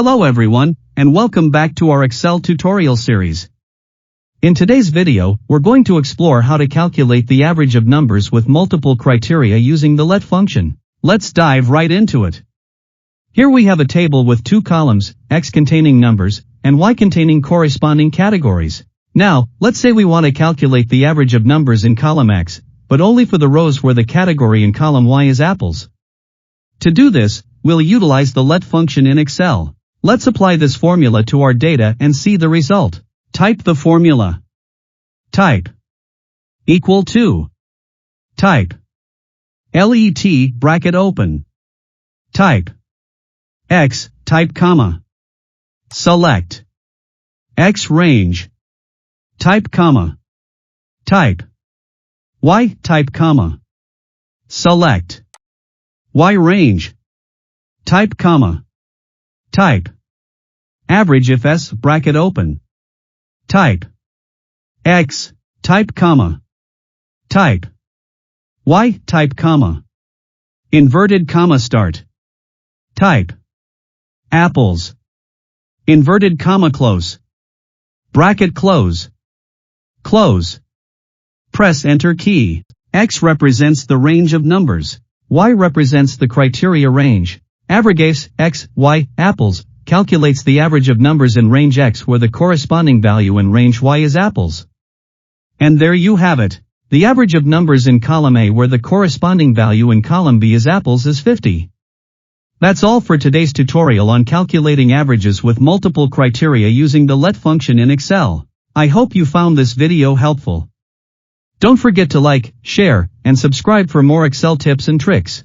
Hello everyone, and welcome back to our Excel tutorial series. In today's video, we're going to explore how to calculate the average of numbers with multiple criteria using the let function. Let's dive right into it. Here we have a table with two columns, X containing numbers, and Y containing corresponding categories. Now, let's say we want to calculate the average of numbers in column X, but only for the rows where the category in column Y is apples. To do this, we'll utilize the let function in Excel. Let's apply this formula to our data and see the result. Type the formula. Type equal to. Type let bracket open. Type X, type comma. Select X range. Type comma. Type Y, type comma. Select Y range. Type comma. Type average if S bracket open. Type X, type comma. Type Y, type comma. Inverted comma start. Type apples. Inverted comma close. Bracket close. Close. Press enter key. X represents the range of numbers. Y represents the criteria range. AVERAGEIFS, X, Y, apples, calculates the average of numbers in range X where the corresponding value in range Y is apples. And there you have it. The average of numbers in column A where the corresponding value in column B is apples is 50. That's all for today's tutorial on calculating averages with multiple criteria using the let function in Excel. I hope you found this video helpful. Don't forget to like, share, and subscribe for more Excel tips and tricks.